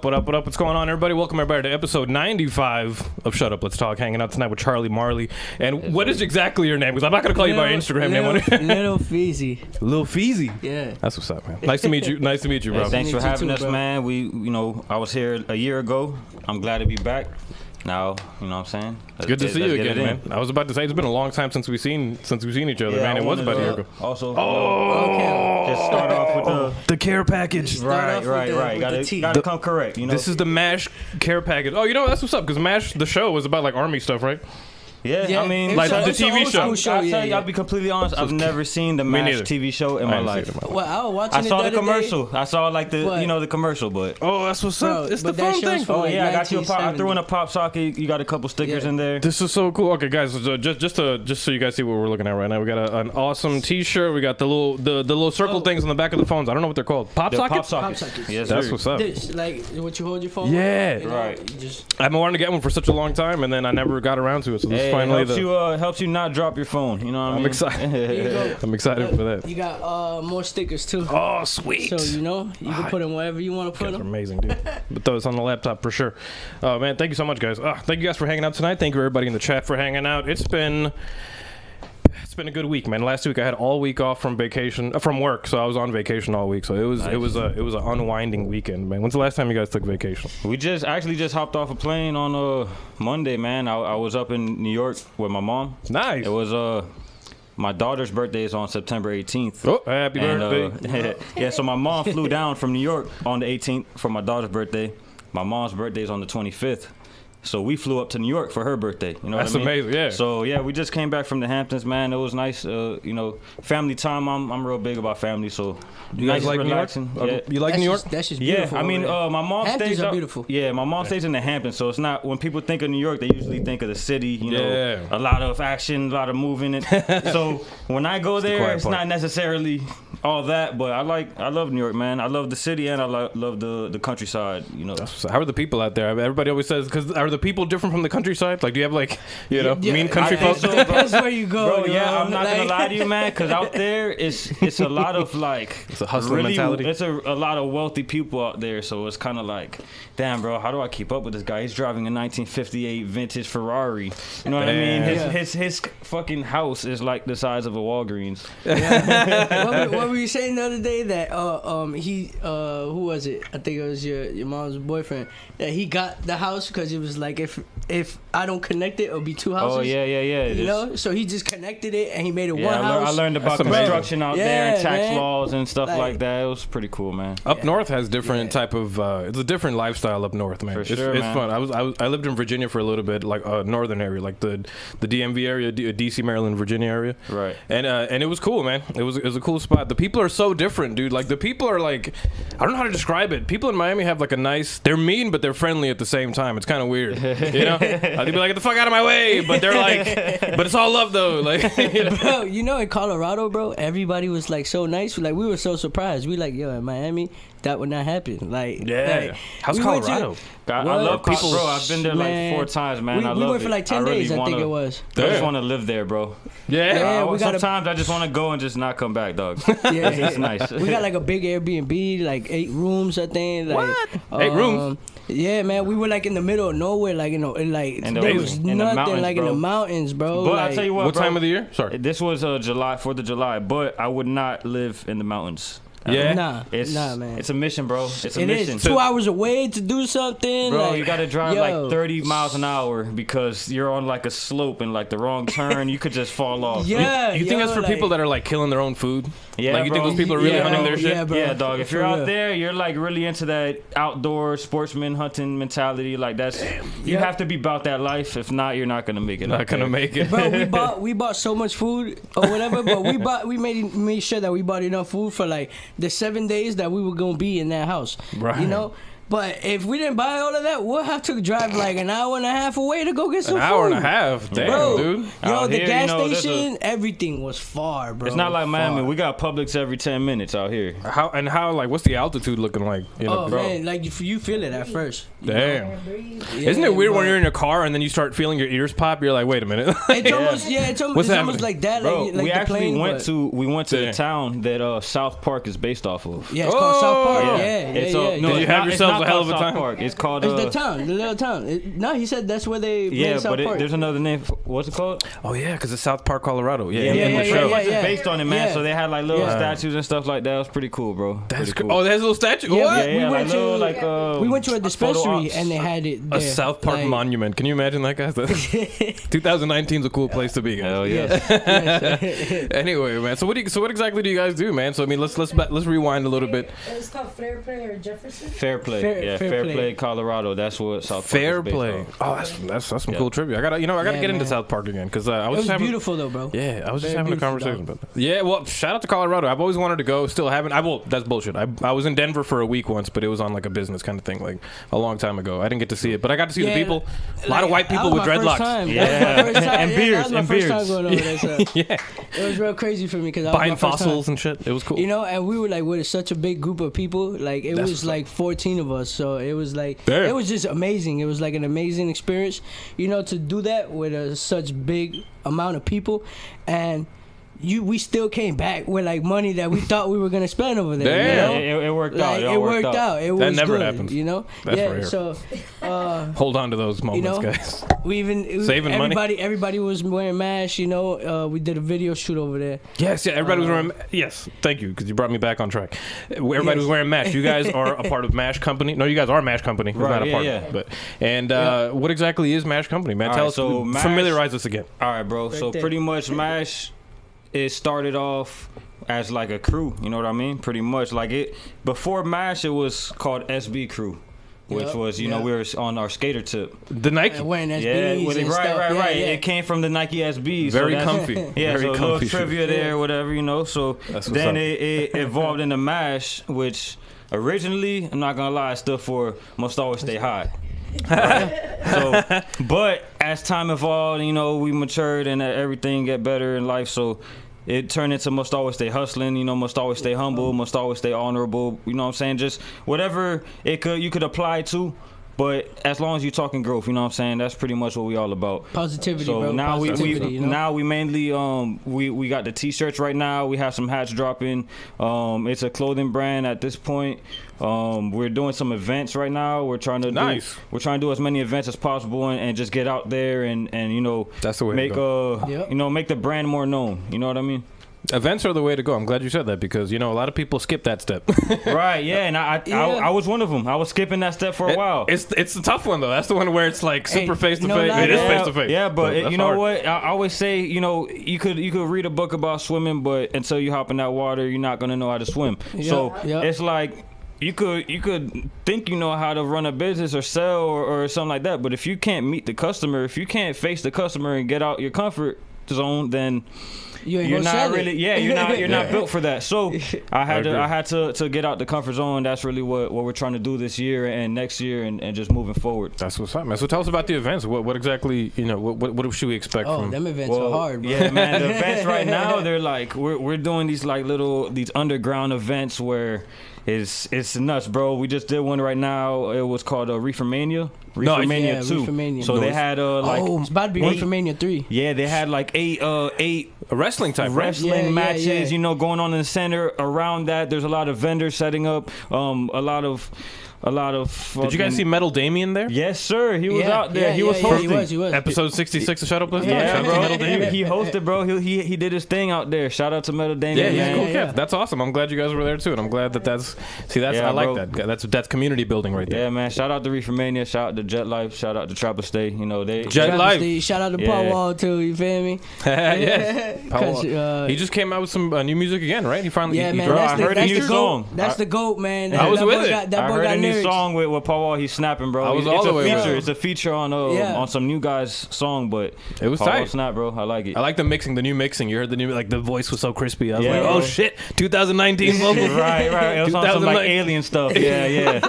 up? What's going on, everybody? Welcome everybody to episode 95 of Shut Up, Let's Talk. Hanging out tonight with Charlie Marley. And what is exactly your name? Because I'm not going to call you by your Instagram name. Lil Feezy. Lil Feezy. Yeah. That's what's up, man. Nice to meet you. Nice to meet you, bro. Thanks for having us, man. I was here a year ago. I'm glad to be back. Now, you know what I'm saying? It's good to see you again, man. I was about to say it's been a long time since we've seen each other, man. It was about a year ago. Also, Just start off with the care package. Right. Gotta come correct. You know, this is the MASH care package. Oh, you know that's what's up because MASH the show was about like army stuff, right? Yeah, I mean, like the TV show. I'll be completely honest. I've never seen the MASH TV show in my life. Well, I was watching. I saw the commercial. I saw like the commercial, but that's what's up. It's the fun thing. Oh yeah, I got you a pop. I threw in a pop socket. You got a couple stickers in there. This is so cool. Okay, guys, just so you guys see what we're looking at right now, we got an awesome T-shirt. We got the little circle things on the back of the phones. I don't know what they're called. Pop sockets. Pop sockets. Yes, that's what's up. This, like what you hold your phone. Yeah, right. I've been wanting to get one for such a long time, and then I never got around to it. So this is finally helps you not drop your phone. You know what I mean? I'm excited. I'm excited for that. You got more stickers too. Oh, sweet. So you can put them wherever you want to put them. Amazing, dude. But those on the laptop for sure. Oh man, thank you so much, guys. Thank you guys for hanging out tonight. Thank you everybody in the chat for hanging out. It's been a good week, man. Last week I had all week off from work, so I was on vacation all week. So it was an unwinding weekend, man. When's the last time you guys took vacation? We just hopped off a plane on Monday, man. I was up in New York with my mom. Nice. It was my daughter's birthday is on September 18th. Oh, happy birthday. Yeah, so my mom flew down from New York on the 18th for my daughter's birthday. My mom's birthday is on the 25th. So we flew up to New York for her birthday. You know That's what I mean? Amazing, yeah. So yeah, we just came back from the Hamptons, man. It was nice. Family time. I'm real big about family. So you guys like relaxing? New York? You like New York? That's just beautiful. Yeah, I mean, my mom Hamptons stays are beautiful. Yeah, my mom stays in the Hamptons, so it's not when people think of New York, they usually think of the city. You know, a lot of action, a lot of moving. So when I go there, it's not necessarily all that, but I love New York, man. I love the city and I love the countryside. You know, how are the people out there? Everybody always says, because are the people different from the countryside? Like, do you have mean country folks? So, depends where you go. Bro, I'm not gonna lie to you, man, because out there it's a lot of it's a hustling mentality. It's a lot of wealthy people out there, so it's kind of like, damn, bro, how do I keep up with this guy? He's driving a 1958 vintage Ferrari. You know what I mean? His fucking house is like the size of a Walgreens. What were you saying the other day that who was it? I think it was your mom's boyfriend, that he got the house because it was like if I don't connect it, it'll be two houses. Oh yeah. You know, so he just connected it and he made it one house. I learned about construction out there and tax laws and stuff like that. It was pretty cool, man. Up north has different type of it's a different lifestyle up north, man. It's fun. I lived in Virginia for a little bit, like northern area, like the DMV area, DC, Maryland, Virginia area. Right. And it was cool, man. It was a cool spot. The people are so different, dude. Like the people are like, I don't know how to describe it. People in Miami have like they're mean but they're friendly at the same time. It's kind of weird, you know. They'd be like, get the fuck out of my way, but they're like, but it's all love though. Like, bro, in Colorado, bro, everybody was like so nice. Like we were so surprised. We like, yo, in Miami, that would not happen. Like, how's Colorado? I love people, bro. I've been there like 4 times, man. We went for like 10 days, I think it was. I just want to live there, bro. Sometimes I just want to go and just not come back, dog. Yeah, it's nice. We got like a big Airbnb, like 8 rooms, I think. Like, what? 8 rooms? Yeah, man, we were like in the middle of nowhere, like there was nothing, like in the mountains, bro. But I tell you what, bro, time of the year? Sorry, this was July, 4th of July, but I would not live in the mountains. Yeah, nah, man. It's a mission, bro. It's a mission. Is 2 hours away to do something, bro. Like, you gotta drive like 30 miles an hour because you're on like a slope and like the wrong turn, you could just fall off. Yeah, you think that's for people that are like killing their own food? Yeah, like you think those people are really hunting their shit? Yeah, dog. If you're out there, you're like really into that outdoor sportsman hunting mentality. Like that's you have to be about that life. If not, you're not gonna make it. Not gonna make it, bro. We bought so much food or whatever, but we made sure that we bought enough food for like the 7 days that we were gonna be in that house, right? You know, but if we didn't buy all of that, we'll have to drive like an hour and a half away to go get some food. An hour and a half, damn, bro, dude. Yo, the gas station, everything was far, bro. It's not like Miami. We got Publix every 10 minutes out here. How like what's the altitude looking like? You know, bro. Man, like you feel it at first. Damn. Isn't it weird when you're in your car and then you start feeling your ears pop? You're like, wait a minute. It's almost like that. Bro, like we actually went to the Damn. town that South Park is based off of. Yeah, it's called South Park. Did you have yourselves a hell of a time. Park. It's called. It's the town, the little town. No, he said that's where they. Yeah, South but Park. there's another name. What's it called? Oh yeah, because it's South Park, Colorado. Yeah, in the show. It's based on it, man. Yeah. So they had like little statues and stuff like that. It was pretty cool, bro. That's pretty cool. Oh, there's a little statue. Yeah, What? Yeah, we we went to a dispensary and they had it there. A South Park monument. Can you imagine that, guys? 2019 is a cool place to be, guys. Hell yeah. Anyway, man. So what exactly do you guys do, man? So I mean, let's rewind a little bit. It's called Fair Play or Jefferson. Fair Play. Fair Play, Colorado. That's what South Park Fair is based Play. on. Oh, that's some cool trivia. I gotta get into South Park again because I was It was just having, beautiful though, bro. Yeah, I was just Very having a beautiful, conversation dog. about that. Yeah, well, shout out to Colorado. I've always wanted to go. Still haven't. That's bullshit. I was in Denver for a week once, but it was on like a business kind of thing, like a long time ago. I didn't get to see it, but I got to see the people. A lot of white people with dreadlocks. And beards. And beards. Going over there, so. Yeah, it was real crazy for me because I buying was my first fossils time. and shit. It was cool. You know, and we were like with such a big group of people. Like it was like 14 of us, so it was like Damn. it was just amazing. It was like an amazing experience, you know, to do that with such big amount of people, and we still came back with like money that we thought we were gonna spend over there. Damn. You know? It worked like, out. it worked out. It was That never good, happens. You know. That's yeah. rare. So Hold on to those moments, you know, guys. we even Saving money. Everybody was wearing masks. You know, we did a video shoot over there. Yes, yeah, everybody was wearing. Yes, thank you, because you brought me back on track. Everybody was wearing MASH. You guys are a part of MASH Company. No, you guys are MASH Company. We're not a part of it. But what exactly is MASH Company, man? Tell us. Familiarize us again. All right, bro. So pretty much MASH, it started off as like a crew. You know what I mean? Pretty much like it. Before MASH, it was called SB Crew. Which was, you know, we were on our skater tip. The Nike. Wearing SBs right. Yeah. It came from the Nike SBs. Very so comfy. Yeah, Very so a comfy little trivia there, whatever, you know. So then it evolved into MASH, which originally, I'm not going to lie, stood for Must Always Stay High. Right? But as time evolved, you know, we matured and everything get better in life. So it turned into Must Always Stay Hustling, you know, must always stay humble, must always stay honorable, you know what I'm saying? Just whatever you could apply to, but as long as you're talking growth, you know what I'm saying? That's pretty much what we all about. Positivity, so bro. now Positivity, you know? now we mainly we got the t-shirts right now. We have some hats dropping. It's a clothing brand at this point. We're doing some events right now. We're trying to do as many events as possible and just get out there and you know, that's the way make to go. You know, make the brand more known. You know what I mean? Events are the way to go. I'm glad you said that because, you know, a lot of people skip that step. Right, yeah, and I was one of them. I was skipping that step for a while. It's a tough one, though. That's the one where it's like super face-to-face. It is face-to-face. Yeah, but you know what? I always say, you know, you could read a book about swimming, but until you hop in that water, you're not going to know how to swim. So it's like, you could think you know how to run a business or sell or something like that, but if you can't meet the customer, if you can't face the customer and get out your comfort zone, then you're not really you're not built for that. So I had to get out the comfort zone. That's really what we're trying to do this year and next year and just moving forward. That's what's up, man. So tell us about the events. What exactly, you know, what should we expect from them events are hard, bro. Yeah, man, the events right now, they're like we're doing these like these underground events where it's nuts, bro. We just did one right now. It was called Reefermania. Reefermania 2. Reefermania. So they had it's about to be Reefermania 3. Yeah, they had like eight wrestling matches, you know, going on in the center. Around that, there's a lot of vendors setting up, a lot of Did you guys see Metal Damien there? Yes, sir. He was out there. He was hosting. He was. Episode 66 of Shut Up, Let's Talk. Yeah, bro. Metal Damien. He hosted, bro. He did his thing out there. Shout out to Metal Damien. Yeah, he's a cool kid. That's awesome. I'm glad you guys were there too, and I'm glad I like that. That's community building right there. Yeah, man. Shout out to Reefermania. Shout out to Jet Life. Shout out to Trapper Stay. You know Jet Life. Shout out to Paul Wall too. You feel me? Yeah. Paul, he just came out with some new music again, right? He finally. Yeah, man. I heard a new song. That's the GOAT, man. I was with it. That boy heard got a new lyrics. song with Paul Wall. He's snapping, bro. I was all the way with it. It's a feature on some new guy's song, but it was Paul tight. Wall snap, bro. I like it. I like the new mixing. You heard the new, like the voice was so crispy. I was like, bro. oh shit, 2019 vocals. right. It was on some like alien stuff. Yeah.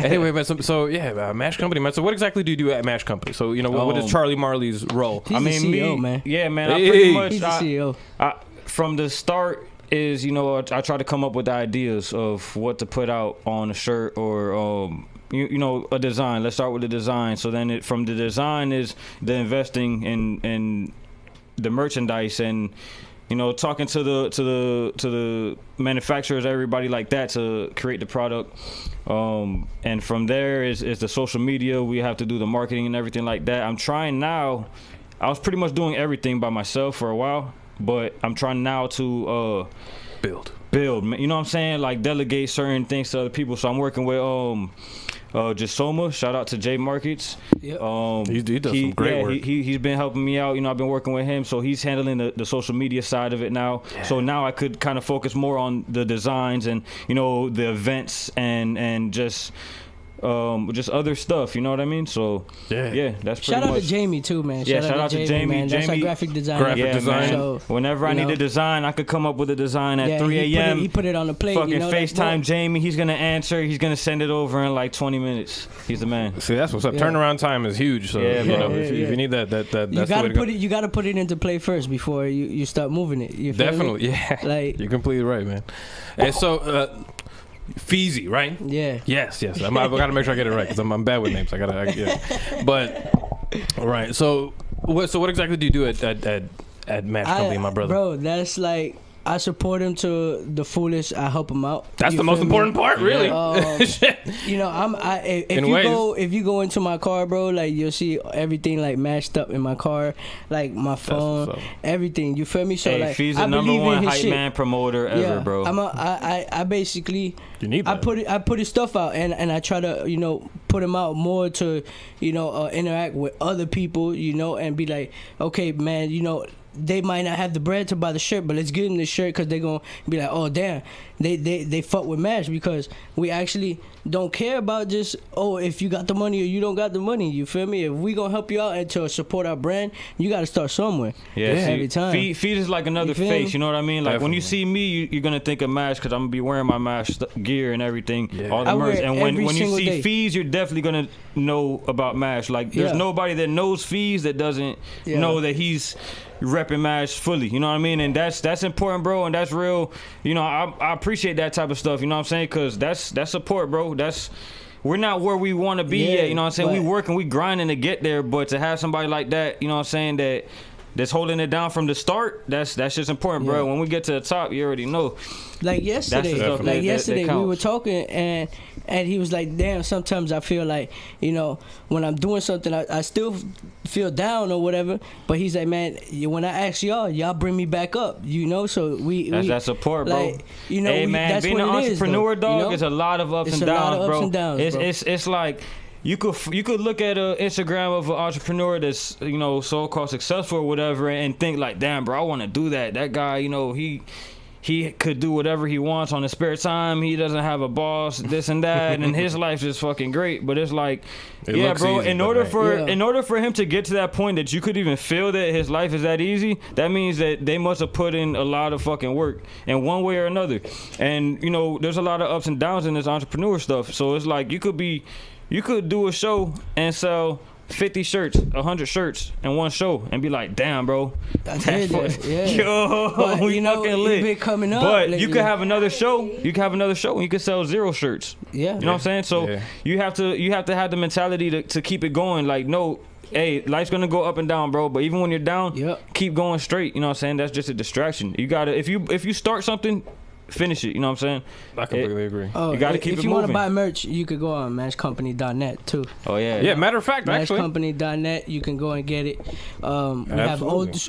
Anyway, man. So MASH Company, man. So what exactly do you do at MASH Company? So you know, what is Charlie Marley's role? He's the CEO, man. Yeah, man. I pretty much. He's the CEO. From the start is, you know, I try to come up with ideas of what to put out on a shirt or you know, a design. Let's start with the design. So then from the design is the investing in the merchandise and you know, talking to the manufacturers, everybody like that, to create the product. And from there is the social media. We have to do the marketing and everything like that. I'm trying now. I was pretty much doing everything by myself for a while, but I'm trying now to build. You know what I'm saying? Like delegate certain things to other people. So I'm working with Jasoma. Shout out to J Markets. Yep. He does some great work. He's been helping me out. You know, I've been working with him, so he's handling the social media side of it now. Yeah. So now I could kind of focus more on the designs and, you know, the events and just other stuff, you know what I mean? So yeah, that's pretty shout out much. to Jamie too, man. Shout out to Jamie, man. That's our graphic designer. Man. So, whenever I need a design, I could come up with a design at 3 a.m. He put it on the plate. Fucking FaceTime Jamie. He's gonna answer. He's gonna send it over in like 20 minutes. He's the man. See, that's what's up. Turnaround time is huge. So if you need that, that's you gotta put it. You gotta put it into play first before you start moving it. You feel Definitely, me? yeah. Like you're completely right, man. And so. Feezy, right? Yeah. Yes. I gotta make sure I get it right because I'm bad with names. But right. So what exactly do you do at Match Company, my brother? Bro, that's like I support him to the fullest. I help him out. That's the most important part, really. You know, if you go into my car, bro, like you'll see everything like mashed up in my car, like my phone, everything. You feel me? So like, Fee's the number one hype man promoter ever, bro. I basically I put his stuff out and I try to, you know, put him out more to, you know, interact with other people, you know, and be like, okay, man, you know, they might not have the bread to buy the shirt, but let's get them the shirt because they're going to be like, oh, damn, they fuck with Mash, because we actually don't care about just, oh, if you got the money or you don't got the money. You feel me? If we going to help you out and to support our brand, you got to start somewhere. Every time. Feed is like another face, you know what I mean? Like when you see me, you're going to think of Mash because I'm going to be wearing my Mash gear and everything, all the merch. And when you see Fees, you're definitely going to know about Mash. Like there's nobody that knows Fees that doesn't know that he's repping Mash fully, you know what I mean? And that's important, bro, and that's real. You know, I appreciate that type of stuff, you know what I'm saying? Because that's support, bro. We're not where we want to be yet, you know what I'm saying? We working, we grinding to get there, but to have somebody like that, you know what I'm saying, that's holding it down from the start, that's just important, bro. When we get to the top, you already know. Like yesterday, we were talking and he was like, damn, sometimes I feel like, you know, when I'm doing something, I still feel down or whatever. But he's like, man, when I ask y'all bring me back up, you know. So that's that support, bro. Like, you know, hey, man, that's being what an it entrepreneur, is, dog, you know? is a lot of ups and downs, bro. It's like you could look at an Instagram of an entrepreneur that's, you know, so-called successful or whatever and think like, damn, bro, I want to do that. That guy, you know, he could do whatever he wants on his spare time. He doesn't have a boss, this and that, and his life's just fucking great. But it's like, bro, easy, in order for him to get to that point that you could even feel that his life is that easy, that means that they must have put in a lot of fucking work in one way or another. And, you know, there's a lot of ups and downs in this entrepreneur stuff. So it's like you could do a show and sell 50 shirts, 100 shirts in one show and be like, damn, bro. Yo, but, we you know, fucking lit. Been coming up but lately. you could have another show. You could have another show and you could sell 0 shirts. Yeah. You know what I'm saying? So you have to have the mentality to keep it going. Like, no, hey, life's gonna go up and down, bro. But even when you're down, keep going straight. You know what I'm saying? That's just a distraction. You gotta if you start something, finish it. You know what I'm saying? I completely agree. You gotta keep it moving. If you want to buy merch, you could go on matchcompany.net too. Oh yeah. Yeah. Matter of fact, actually, matchcompany.net. You can go and get it.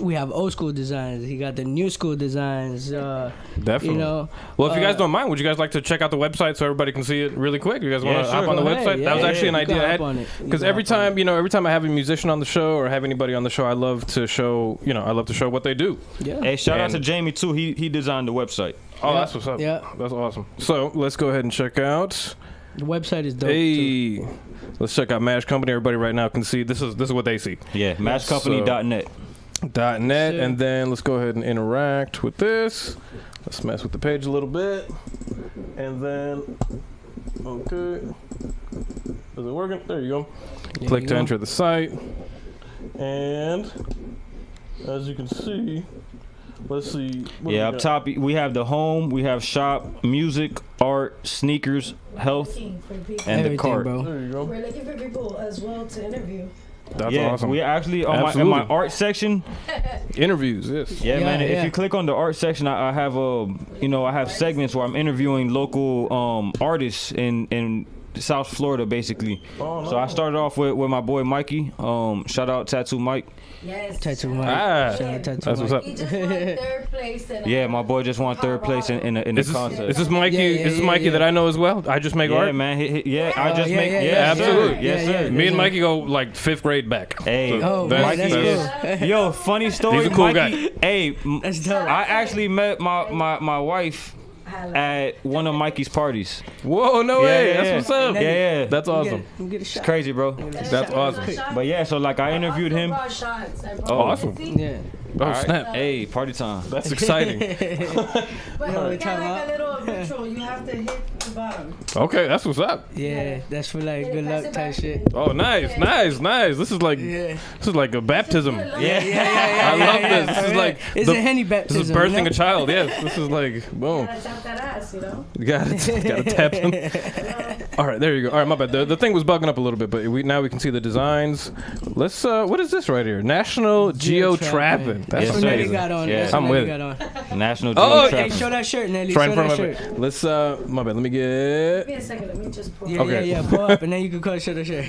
We have old school designs. He got the new school designs. Definitely. You know. Well, if you guys don't mind, would you guys like to check out the website so everybody can see it really quick? You guys want to hop on the website? That was actually an idea I had, because every time I have a musician on the show or have anybody on the show, I love to show what they do. Yeah. Hey, shout out to Jamie too. He designed the website. Oh, that's what's up. Yeah. That's awesome. So let's go ahead and check out. The website is dope. Hey, too. Let's check out Mash Company. Everybody right now can see this is what they see. Yeah, matchcompany.net. .net, and then let's go ahead and interact with this. Let's mess with the page a little bit, and then okay, is it working? There you go. Click to enter the site, and as you can see. Let's see. Up top we have the home, we have shop, music, art, sneakers, health, and the cart. Bro. We're looking for people as well to interview. That's awesome. We actually in my art section. Interviews, yes. Yeah, man. If you click on the art section, I have I have segments where I'm interviewing local artists in South Florida, basically. Oh, no. So I started off with my boy Mikey. Shout out Tattoo Mike. Yes. Tattoo Mike. That's what's up. He just won third place. My boy just won third place in the contest. Is this Mikey? Is this Mikey that I know as well? I just make art. Yeah, man. I just make. Absolutely. Yes, sir. Me and Mikey go like 5th grade back. Hey, so that's cool. Yo, funny story. He's a cool Mikey, guy. Hey, I actually met my wife at one of Mikey's parties. Whoa, no way. That's what's up. Yeah. That's awesome. It's crazy, bro. That's awesome. But yeah, so like I interviewed him. Oh, awesome. Yeah. Oh, right. snap. Hey, party time. That's exciting. But you got like a little ritual. You have to hit the bottom. Okay, that's what's up. Yeah, that's for like good luck type shit. Oh, nice. This is like a baptism. Yeah. I love this. This is like it's a Henny baptism. This is birthing a child. Yes. This is like boom. You gotta tap that ass, you know. You gotta tap him. All right, there you go. All right, my bad. The thing was bugging up a little bit, but now we can see the designs. Let's. What is this right here? National Geo Trapping. That's what Nelly got on. Yeah. That's I'm what with Nelly it. got on. National Oh, Geo hey, show that shirt, Nelly. Right in Show front that of shirt. my Let's. My bad. Let me Give get. me a second. Let me just pull. Yeah, pull up, and then you can call show the shirt.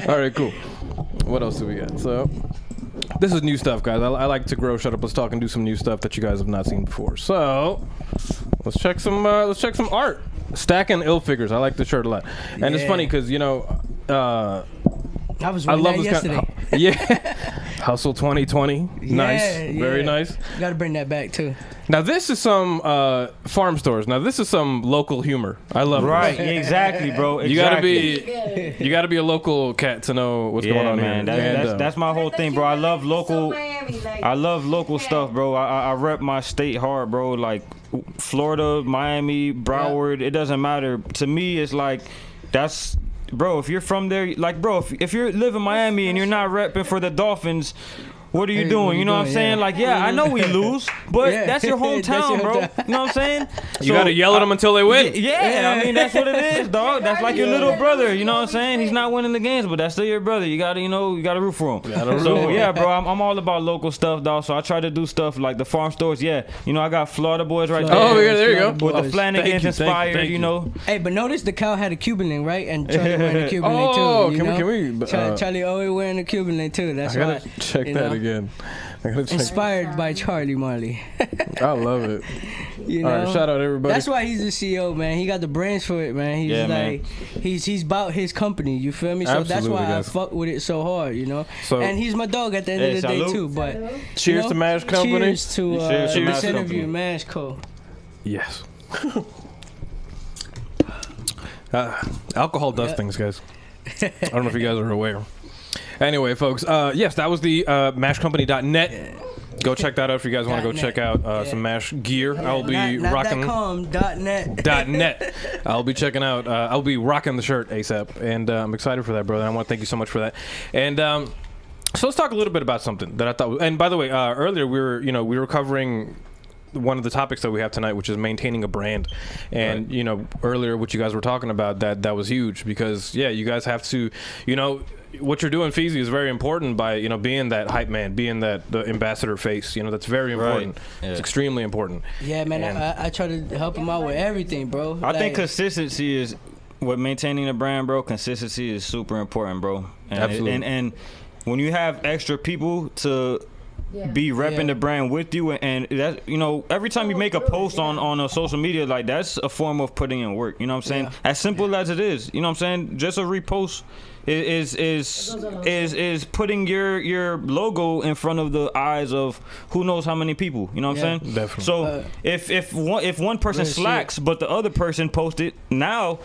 All right, cool. What else do we got? So, this is new stuff, guys. I like to grow. Shut up. Let's talk and do some new stuff that you guys have not seen before. So, let's check some art. Stacking ill figures. I like the shirt a lot, and it's funny because I was wearing that yesterday. Hustle 2020. Nice. Very nice. Got to bring that back too. Now this is some farm stores. Now this is some local humor. I love it. Right, exactly, bro. Exactly. You gotta be a local cat to know what's going on man. here. That's my whole thing, bro. I love local. I love local stuff, bro. I rep my state hard, bro. Like Florida, Miami, Broward. It doesn't matter. To me, it's like that's. Bro, if you're from there, like, bro, if you live in Miami and you're not repping for the Dolphins, what are you doing? You know what I'm saying? Like, I know we lose, but that's your hometown, bro. You know what I'm saying? You gotta yell at them until they win. I mean, that's what it is, dog. That's like your little brother. You know what I'm saying? He's not winning the games, but that's still your brother. You gotta, you gotta root for him. So yeah, bro, I'm all about local stuff, dog. So I try to do stuff like the farm stores. Yeah, I got Florida boys right there. Oh, yeah, there you go. With the Flanagans inspired, thank you. Hey, but notice the cow had a Cuban link, right? And Charlie wearing a Cuban link too. Oh, can we? Charlie always wearing a Cuban link too. That's I gotta check that again. Inspired by Charlie Marley. I love it. All right, shout out everybody. That's why he's the CEO, man. He got the brains for it, man. He's about his company. You feel me? So that's why I fuck with it so hard, So, and he's my dog at the end of the day too. But cheers to Mash Company. Cheers to this interview, Mash Co. Yes. Alcohol does things, guys. I don't know if you guys are aware. Anyway, folks, yes, that was the mashcompany.net. Go check that out if you guys want to go check out some Mash gear. I'll be rocking. .net. I'll be checking out. I'll be rocking the shirt ASAP, and I'm excited for that, brother. I want to thank you so much for that. And so let's talk a little bit about something that I thought. And by the way, earlier we were covering one of the topics that we have tonight, which is maintaining a brand. And earlier what you guys were talking about, that was huge because you guys have to, what you're doing, Feezy, is very important by being that hype man, being the ambassador face. That's very important. Right. Yeah. It's extremely important. Yeah, man. I try to help him out with everything, bro. I think consistency is with maintaining the brand, bro. Consistency is super important, bro. And absolutely. And when you have extra people to be repping the brand with you, and that every time you make a post on a social media, like that's a form of putting in work. You know what I'm saying? As simple as it is. You know what I'm saying? Just a repost is putting your logo in front of the eyes of who knows how many people. You know what I'm saying? Definitely. So if one person slacks, but the other person posted, now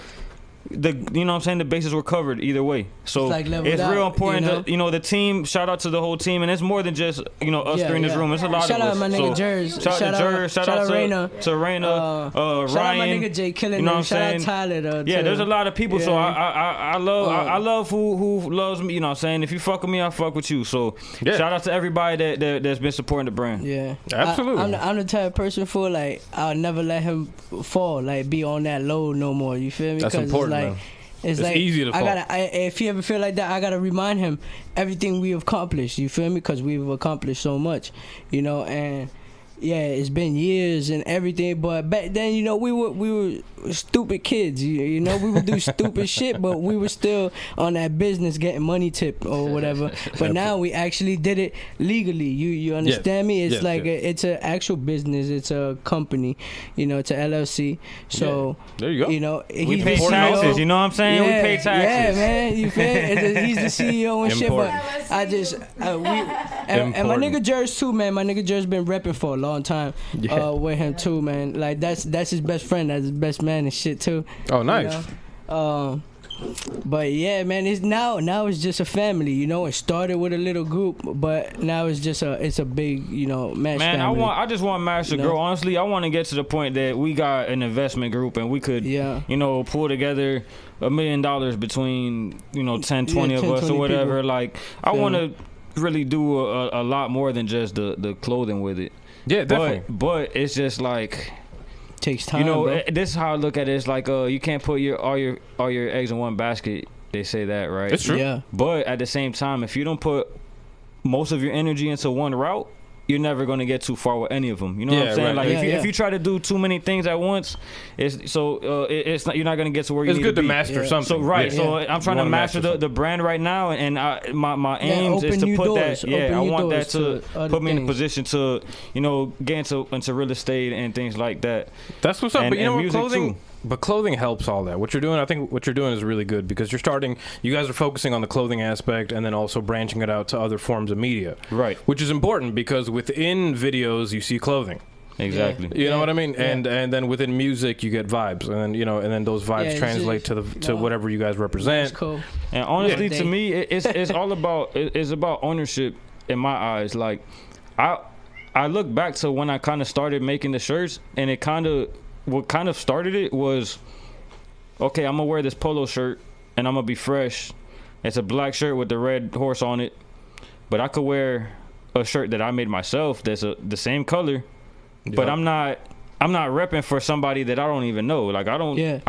the bases were covered either way. So it's real important that the team. Shout out to the whole team, and it's more than just us three in this room. It's a lot of us. Shout out my nigga Jers. Shout out to Jers. Shout out to Rayna. Ryan. Shout out my nigga Jay killing it. Shout out Tyler. There's a lot of people. So I love who loves me. You know what I'm saying? If you fuck with me, I fuck with you. So shout out to everybody that's been supporting the brand. Yeah, absolutely. I'm the type of person I'll never let him fall. Like be on that low no more. You feel me? That's important. It's like easy to fall. if he ever feel like that, I gotta remind him everything we have accomplished. You feel me? Because we've accomplished so much, you know. And yeah, it's been years and everything, but back then, you know, we were stupid kids. You know, we would do stupid shit, but we were still on that business getting money tip or whatever. But now we actually did it legally. You understand me? It's it's an actual business. It's a company. You know, it's a LLC. So there you go. You know, we pay taxes. You know what I'm saying? Yeah, we pay taxes. Yeah, man. You feel? He's the CEO and shit. But I just and my nigga Jerz too, man. My nigga Jerz been repping for a long time with him too, man. Like that's his best friend, that's his best man and shit too. Oh, nice. You know? But yeah, man, it's now it's just a family. You know, it started with a little group, but now it's just a big, you know, match. Man, family. I just want Mash to grow. Honestly, I want to get to the point that we got an investment group and we could, you know, pull together $1 million between, you know, 10, 20 of us or whatever. People. Like, I want to really do a lot more than just the clothing with it. Yeah, definitely. But it's just like takes time. You know, bro. This is how I look at it. It's like you can't put all your eggs in one basket. They say that, right? It's true. Yeah. But at the same time, if you don't put most of your energy into one route, you're never gonna get too far with any of them. You know what I'm saying? Right. Like if you try to do too many things at once, it's not, you're not gonna get to where you need to be. It's good to master something. So so I'm trying to master the brand right now, and my aims is to put doors. that. Yeah, I want that to put me in a things. position to, you know, get into real estate and things like that. That's what's up. But you know what, clothing. Too. But clothing helps all that. What you're doing, I think what you're doing is really good because you guys are focusing on the clothing aspect and then also branching it out to other forms of media. Right. Which is important because within videos you see clothing. Exactly. You know what I mean? Yeah. And then within music you get vibes, and then and then those vibes translate to whatever you guys represent. That's cool. And honestly, to me, it's all about ownership in my eyes. Like I look back to when I kind of started making the shirts, and what kind of started it was, okay, I'm gonna wear this polo shirt and I'm gonna be fresh. It's a black shirt with the red horse on it, but I could wear a shirt that I made myself that's the same color, but I'm not repping for somebody that I don't even know. Like I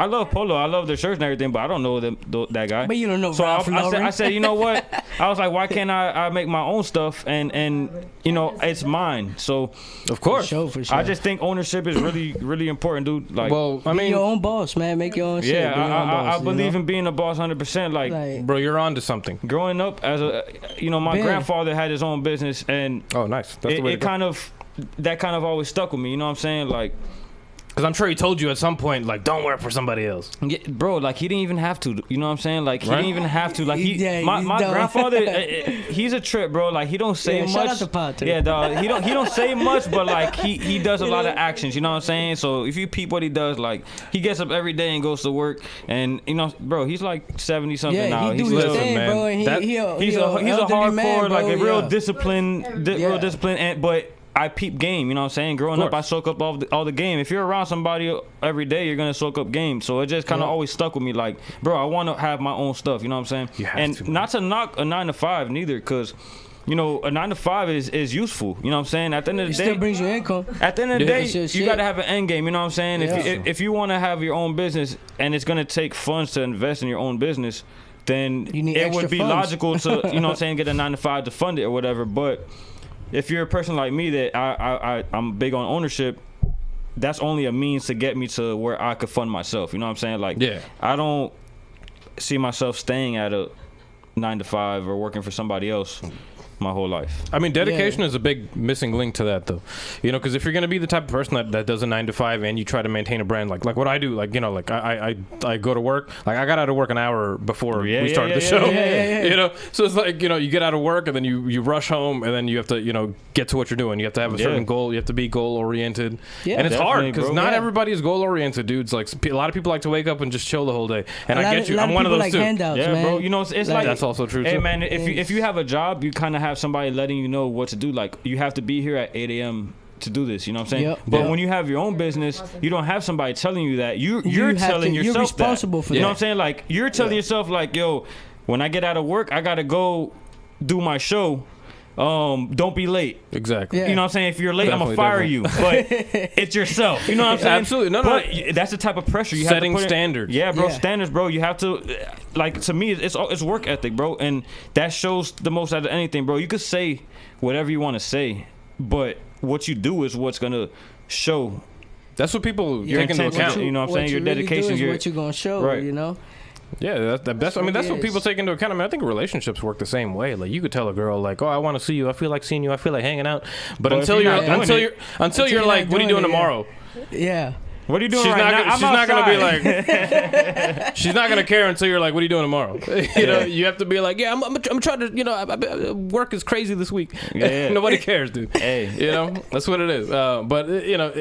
love polo, I love their shirts and everything, but I don't know that guy. But you don't know. So I said, you know what? I was like, why can't I make my own stuff and you know, it's mine. So of course, for sure. I just think ownership is really really important, dude. Like, well, I mean, be your own boss, man. Make your own shit. Yeah, I believe in being a boss 100%. Like, bro, you're on to something. Growing up as my grandfather had his own business, and oh, nice. That's the way to go. That kind of always stuck with me. You know what I'm saying? Like, because I'm sure he told you at some point, like, don't work for somebody else. Yeah, bro, like, he didn't even have to. You know what I'm saying? Like, he didn't even have to. Like, my grandfather, he's a trip, bro. Like, he don't say much. Shout out to Pa, too. Yeah, dog. He don't say much, but, like, he does a lot of actions. You know what I'm saying? So, if you peep what he does, like, he gets up every day and goes to work. And, you know, bro, he's like 70-something now. He do his thing, bro. And he's a hardcore, man, bro, like, a real discipline, but I peep game, you know what I'm saying? Growing up, I soak up all the game. If you're around somebody every day, you're gonna soak up game. So it just kind of always stuck with me. Like, bro, I want to have my own stuff. You know what I'm saying? Not to knock a 9 to 5 neither, because, you know, a 9 to 5 is useful. You know what I'm saying? At the end of the day, it still brings you income. At the end of the day, you got to have an end game. You know what I'm saying? If you want to have your own business and it's gonna take funds to invest in your own business, then it would be logical to, you know what I'm saying, get a 9 to 5 to fund it or whatever. But if you're a person like me that I'm big on ownership, that's only a means to get me to where I could fund myself. You know what I'm saying? Like, I don't see myself staying at a 9 to 5 or working for somebody else my whole life. I mean, dedication is a big missing link to that, though. You know, because if you're gonna be the type of person that does a 9 to 5 and you try to maintain a brand, like what I do, like, you know, like I go to work, like I got out of work an hour before we started the show. You know, so it's like, you know, you get out of work and then you rush home and then you have to, you know, get to what you're doing. You have to have a certain goal. You have to be goal oriented. And it's hard because not everybody is goal oriented, dudes. Like a lot of people like to wake up and just chill the whole day. And I get you. I'm one of those too. Yeah, bro. You know, it's like that's also true too. Hey, man, if you have a job, you kind of have somebody letting you know what to do. Like, you have to be here at 8 a.m. to do this. You know what I'm saying? Yep. But when you have your own business, you don't have somebody telling you that. You're telling yourself you're responsible that. for you that. know what I'm saying? Like, you're telling yourself, like, yo, when I get out of work, I gotta go do my show. don't be late. Exactly. You know what I'm saying? If you're late, Definitely, I'm gonna fire you. But it's yourself. You know what I'm saying? Absolutely. No. But that's the type of pressure you Setting have to put standards. Yeah, bro. Standards, bro. You have to, like, to me, it's work ethic, bro, and that shows the most out of anything, bro. You could say whatever you want to say, but what you do is what's gonna show. That's what people Your take into intention, account. you know what I'm saying? Your dedication. Is what you're gonna show. Right. You know. Yeah, that's. I mean, that's what people take into account. I mean, I think relationships work the same way. Like, you could tell a girl, like, "Oh, I want to see you. I feel like seeing you. I feel like hanging out." But until you're like, "What are you doing tomorrow?" Yeah. What are you doing she's right now? She's not gonna be like. She's not gonna care until you're like, "What are you doing tomorrow?" You know, you have to be like, "Yeah, I'm trying to. You know, work is crazy this week." Yeah. Nobody cares, dude. Hey, you know, that's what it is. But you know,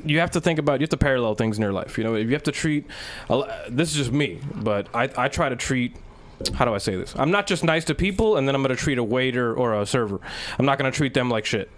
you have to think about. You have to parallel things in your life. You know, if you have to treat. This is just me, but I try to treat. How do I say this? I'm not just nice to people, and then I'm gonna treat a waiter or a server. I'm not gonna treat them like shit.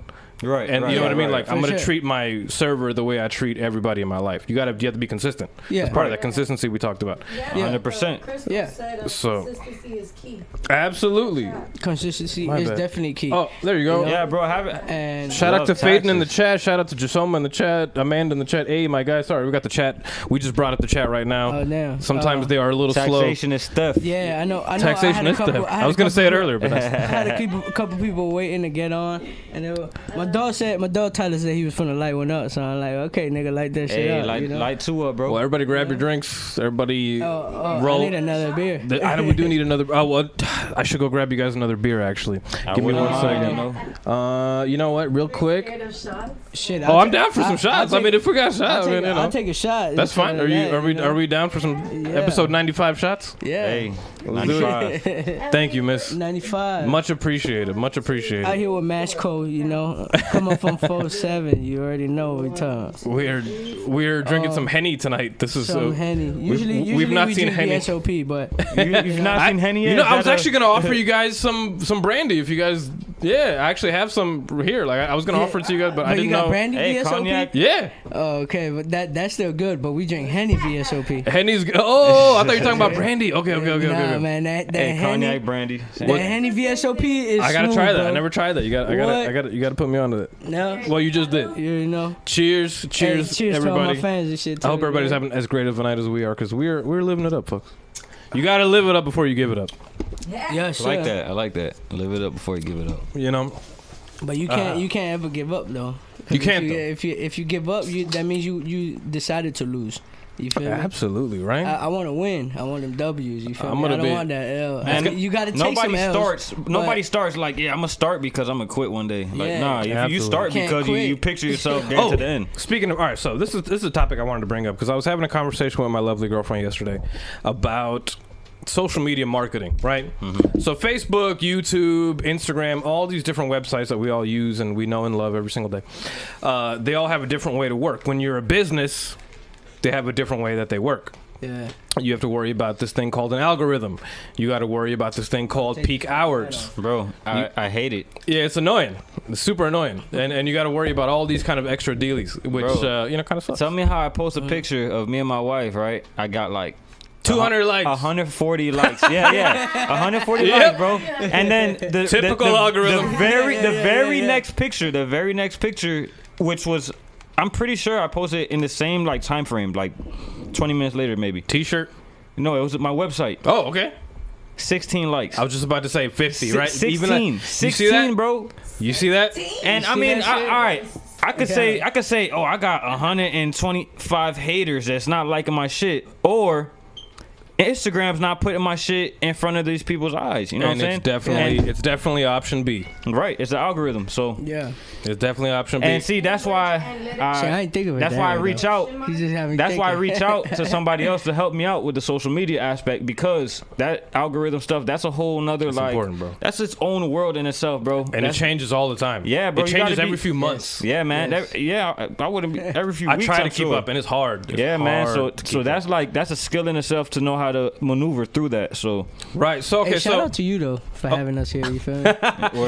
Right, and you know what I mean. Like, I'm gonna sure. treat my server the way I treat everybody in my life. You have to be consistent. Yeah, that's part of that consistency we talked about. 100%. Yeah. Said, So consistency is key. Absolutely. Consistency My is bad. definitely key. Oh, there you go. You know? Yeah, bro. Have it. And Shout out to Love Faden in the taxes. chat. Shout out to Jasoma in the chat. Amanda in the chat. Hey, my guy. Sorry, we got the chat. We just brought up the chat right now. Oh, damn. Sometimes they are a little slow. Taxation is stuff. yeah, I know. Taxation is stuff. I was gonna say it earlier, but I had a couple people waiting to get on, and my dog Tyler said he was finna light one up, so I'm like, okay, nigga, light that shit Hey, up. light, you know? light two up, bro. well, everybody grab your drinks. Everybody I roll. need another beer. We do need another. Oh, well, I should go grab you guys another beer. Actually, I give me wouldn't one mind, second. you know. You know what? Real quick. Scared of shots? Shit. Oh, I'm down for some shots. I mean, if we got shots, I mean, you know. I'll take a shot. That's fine. Are we down for some episode 95 shots? Yeah. Hey, Let's do 95. Thank you, miss. 95. Much appreciated. Much appreciated. Out here with Match Code, you know, come up from 4-7. You already know what we're talking. We're drinking some Henny tonight. This is Some Henny. Usually we've not we seen drink Henny. VSOP, but You've not seen Henny yet? You know, I Is was that actually gonna offer you guys some brandy if you guys. Yeah, I actually have some here. Like, I was gonna offer it to you guys, but I you didn't got know. brandy Hey, VSOP? cognac. Yeah, Oh, okay, but that's still good. But we drink Henny VSOP. Henny's. Oh, I thought you were talking about brandy. Okay. Nah, man, that Hey, Henny, cognac brandy. that Henny VSOP is. I gotta smooth, try that. bro. I never tried that. You gotta put me onto it. No, Well, you just did. you know. Cheers, Hey, cheers, cheers to all everybody. my fans and shit. I hope too, everybody's man. having as great of a night as we are, because we're living it up, folks. You gotta live it up before you give it up. Yes, I like that. I like that. Live it up before you give it up. You know. But you can't ever give up though. 'Cause You can't, though. if you give up, that means you decided to lose. You feel me? Absolutely, right? I want to win. I want them W's. You feel I'm me? I gonna don't be- want that L. Man, You got to take some L's. Nobody starts like, yeah, I'm gonna start because I'm gonna quit one day. Like, Yeah. nah, if you Absolutely. start Can't because quit. you picture yourself getting to the end. Speaking of, all right, so this is a topic I wanted to bring up because I was having a conversation with my lovely girlfriend yesterday about social media marketing, right? So Facebook, YouTube, Instagram, all these different websites that we all use and we know and love every single day, they all have a different way to work. When you're a business, they have a different way that they work. Yeah. You have to worry about this thing called an algorithm. You got to worry about this thing called peak hours. Bro, I hate it. Yeah, it's annoying. It's super annoying. And you got to worry about all these kind of extra dealies, which, Bro, kind of sucks. Tell me how I post a picture of me and my wife, right? I got like 200 likes. 140 likes. Yeah. 140 Yep. likes, bro. And then the Typical algorithm. The very next picture, which was, I'm pretty sure I posted in the same like time frame, like 20 minutes later maybe. T-shirt. No, it was my website. Oh, okay. 16 likes. I was just about to say 50, right? 16, you 16, see that? bro. You see that? And I see mean, that all shit? right. I could say, oh, I got 125 haters that's not liking my shit, or Instagram's not putting my shit in front of these people's eyes. You know And what I'm saying? it's definitely option B. Right, it's the algorithm. So Yeah. It's definitely option B. and see, that's why I ain't think of it. that's that why I way, reach though. out. He's just having. That's why I reach out to somebody else to help me out with the social media aspect, because that algorithm stuff, that's a whole nother It's like important, bro. that's its own world in itself, bro. And it changes all the time. Yeah, bro. It you gotta changes be- every few months. Yeah, man. Yes. I wouldn't be every few I weeks. try to I'm keep sure. up, and it's hard. It's Yeah, man. hard So to so keep that's a skill in itself to know how to maneuver through that. So up. Right. So okay. Hey, shout so out to you though for having us here. You feel me?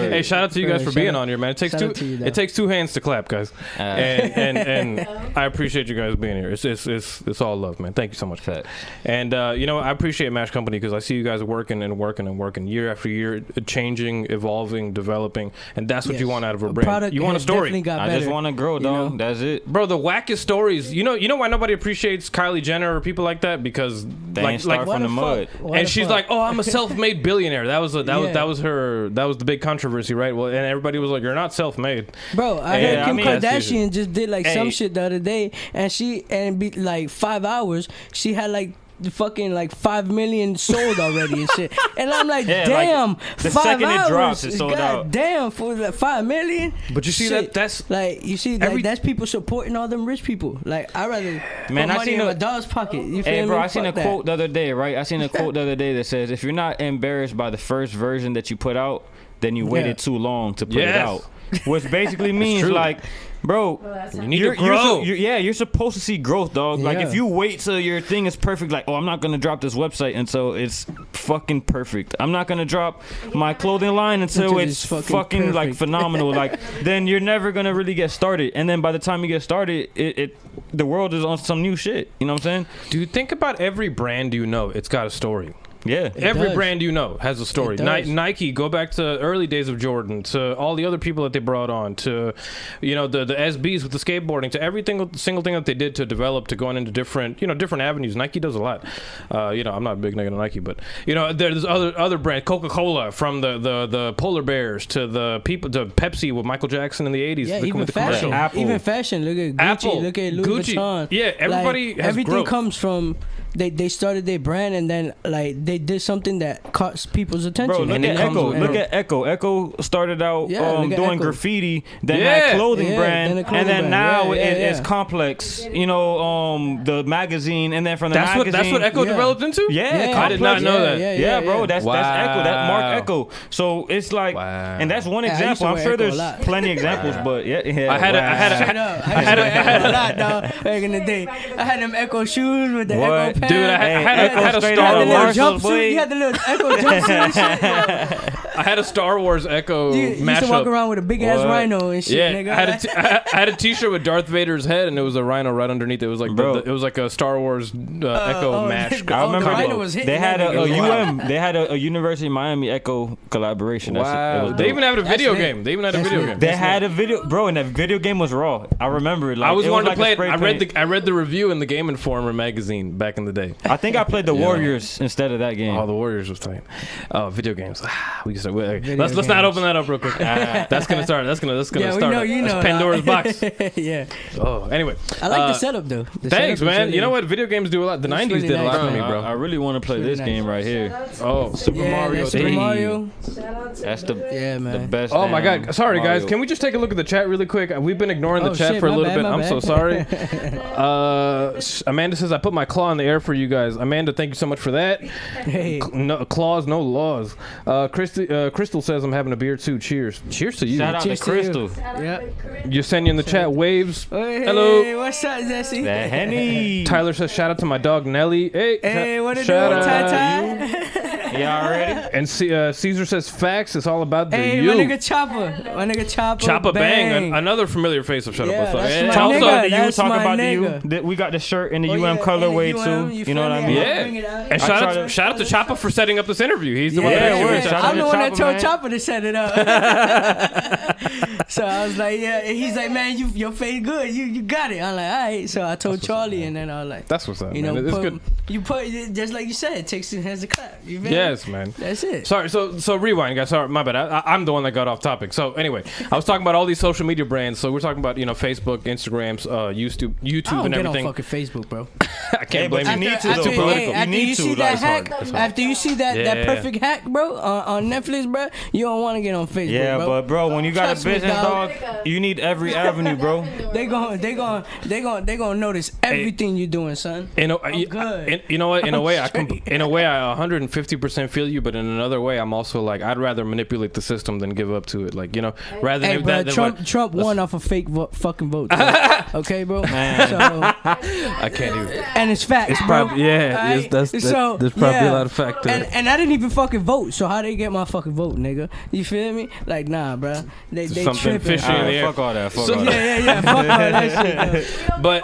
Hey, shout out to you guys for being on here, man. It takes two hands to clap, guys. And I appreciate you guys being here. It's all love, man. Thank you so much for that. And you know, I appreciate Mash Company because I see you guys working year after year, changing, evolving, developing, and that's what you want out of a brand. You want a story. I just want to grow, dog. You know? That's it, bro. The wackest stories. You know why nobody appreciates Kylie Jenner or people like that? Because they ain't start from the mud. And she's like, "Oh, I'm a self-made billionaire." That was the big controversy, right? Well, and everybody was like, "You're not self-made." Bro, I heard Kim Kardashian just did like some shit the other day, and be like 5 hours, she had like fucking like 5 million sold already and shit. And I'm like, damn, like the 5 second hours, it drops, it's sold God out. Damn, for like 5 million. But you see that's like, you see like that's people supporting all them rich people. Like, I rather put money in my dog's pocket. You feel me? Bro, I seen a quote the other day, right? I seen a quote the other day that says, if you're not embarrassed by the first version that you put out, then you waited too long to put it out. Which basically means like, bro, you need to grow. You're supposed to see growth, dog. Like, if you wait till your thing is perfect, like, oh, I'm not gonna drop this website until it's fucking perfect. I'm not gonna drop my clothing line until it's fucking like phenomenal. Like, then you're never gonna really get started. And then by the time you get started, the world is on some new shit. You know what I'm saying? Dude, think about every brand you know. It's got a story. Yeah, every brand you know has a story. Nike, go back to early days of Jordan, to all the other people that they brought on, to the SBs with the skateboarding, to every single thing that they did to develop, to going into different avenues. Nike does a lot. I'm not a big nigga to Nike, but there's other brands. Coca-Cola, from the polar bears to the Pepsi with Michael Jackson in the 80s. Yeah, even fashion. Even fashion. Look at Gucci. Apple, look at Louis Vuitton. Yeah, everybody has everything growth. comes from. They started their brand, and then like they did something that caught people's attention. Bro, look at Echo. Look at Echo. Echo started out doing graffiti, then had clothing brand, and then now it's Complex. The magazine, and then from the magazine. That's what Echo developed into. Yeah, I did not know that. Yeah, bro, that's Echo. That Mark Echo. So it's like, and that's one example. I'm sure there's plenty examples, but I had a lot, dog. Back in the day, I had them Echo shoes with the Echo. Dude, I had a Star Wars jumpsuit. You had the little Echo jumpsuit and shit. I had a Star Wars Echo mashup. You used to walk around with a big ass rhino and shit, nigga. I had a T-shirt with Darth Vader's head, and it was a rhino right underneath. It was like it was like a Star Wars Echo mash. I remember the rhino was hitting. They had They had a University of Miami Echo collaboration. Wow. They even had a video game. They had a video, bro, and that video game was raw. I remember it. Like, I was wanting to play it. I read the review in the Game Informer magazine back in the day. I think I played the Warriors instead of that game. Oh, the Warriors was playing. Oh, video games. We can start. Let's not open that up real quick. That's gonna start. That's gonna start. That's Pandora's box. Yeah. Oh, anyway. I like the setup though. Thanks, man. You know what? Video games do a lot. The '90s did a lot for me, bro. I really want to play this game right here. Oh, Super Mario. Super Mario. That's the best. Oh my God. Sorry, guys. Can we just take a look at the chat really quick? We've been ignoring the chat for a little bit. I'm so sorry. Amanda says I put my claw in the air for you guys. Amanda, thank you so much for that. Hey. No claws, no laws. Crystal says I'm having a beer too. Cheers. Cheers to you. Shout out to Crystal. Yeah. Yesenia in the chat. Waves. Hey, hello. What's up, Jesse? That Henny. Tyler says shout out to my dog Nelly. Hey, what it shout do, out Ty? Y'all ready? And Caesar says facts. It's all about the you. My nigga Chopper. Chopper Bang. Another familiar face of Shut Up. That's also, that's talk my about nigga. the U. We got the shirt in the UM colorway too. You know what I mean? Yeah. And shout out to Chopper for setting up this interview. He's the one that I'm the one that told Chopper to set it up. So I was like, he's like, man, your face good. You got it. I'm like, all right. So I told Charlie, and then I was like, that's what's up. It's good. You put just like you said, it takes two hands to clap. You yes, man. That's it. Sorry. So rewind, guys. Sorry, my bad. I'm the one that got off topic. So anyway, I was talking about all these social media brands. So we're talking about Facebook, Instagrams, YouTube, and everything. I don't get on fucking Facebook, bro. I can't blame you. You need to, though, bro. After you see that hack, after you see that perfect hack, bro, on Netflix, bro, you don't want to get on Facebook. Yeah, bro. but bro, when you got a business, dog, you need every avenue, bro. They gonna notice everything you're doing, son. You know what? In a way, I 150% 100% feel you, but in another way, I'm also like, I'd rather manipulate the system than give up to it. Like, you know, rather hey, than bro, that. Trump won off of fake fucking votes. Bro. Okay, bro. Man. So, I can't even. and it's facts, It's bro. probably, yeah, Right? there's probably a lot of fact to it. And I didn't even fucking vote. So how they get my fucking vote, nigga? You feel me? Like, nah, bro. They Something tripping. fishy in the air. Fuck all that. Fuck So- all that. Yeah. Fuck all that shit. Though. But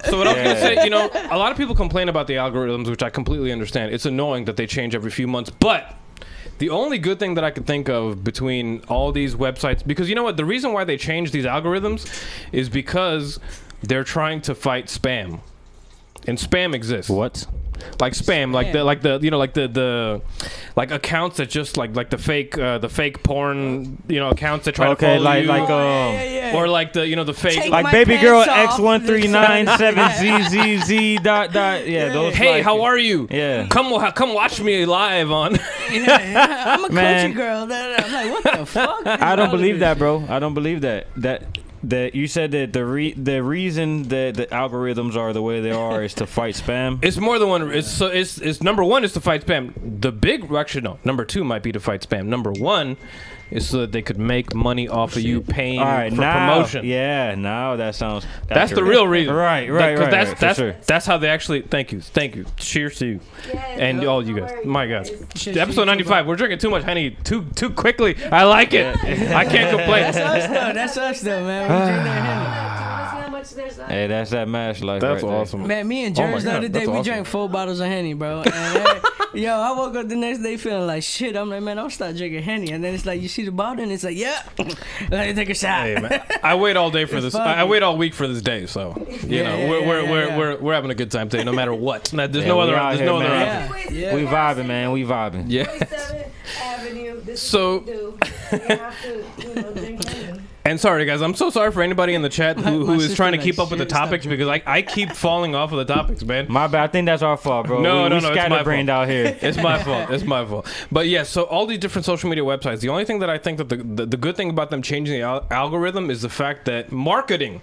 so what I was gonna say, you know, a lot of people complain about the algorithms, which I completely understand. It's annoying that they change every few months, but the only good thing that I could think of between all these websites, because you know what, the reason why they change these algorithms is because they're trying to fight spam, and spam exists. What? Like spam, like the you know, like the like accounts that just like the fake porn, you know, accounts that try to follow like you. Yeah. Or like the, you know, the fake Take Like my baby girl pants off. X1397ZZZ dot. Yeah, those. hey, like, how are you? Yeah. Come watch me live on. Yeah. I'm a Man. country girl. I'm like, what the fuck? I don't believe that, bro. I don't believe that. That you said that the reason that the algorithms are the way they are is to fight spam. It's more than one. It's number one is to fight spam. Actually no. Number two might be to fight spam. Number one is so that they could make money off of you paying for promotion. Yeah, now that sounds. That's the real reason. Right. That's how they actually. Thank you. Cheers to you, and all you guys. My God, episode 95. We're drinking too much honey too quickly. I like it. I can't complain. That's us though, man. We drink that Hey, that's that mash life. That's right awesome. Henny. Man, me and Oh my Jerry the God, other day, that's we awesome. drank 4 bottles of Henny, bro. And, yo, I woke up the next day feeling like shit. I'm like, man, I'll start drinking Henny. And then it's like, you see the bottle, and it's like, yeah, let me take a shot. Hey, man, I wait all day for It's this. fun. I wait all week for this day. So you know, we're having a good time today, no matter what. There's no other. out There's here, no other man. option. Yeah. We vibing, man. We vibing. Yeah. 47th Avenue. This So- is what we do. You have to, drink Henny. And sorry, guys, I'm so sorry for anybody in the chat who My is sister trying to like, keep up with the shit, stop topics because I keep falling off of the topics, man. My bad. I think that's our fault, bro. No, we it's my scatterbrained fault. out here. It's my fault. It's my fault. But yeah, so all these different social media websites, the only thing that I think that the good thing about them changing the algorithm is the fact that marketing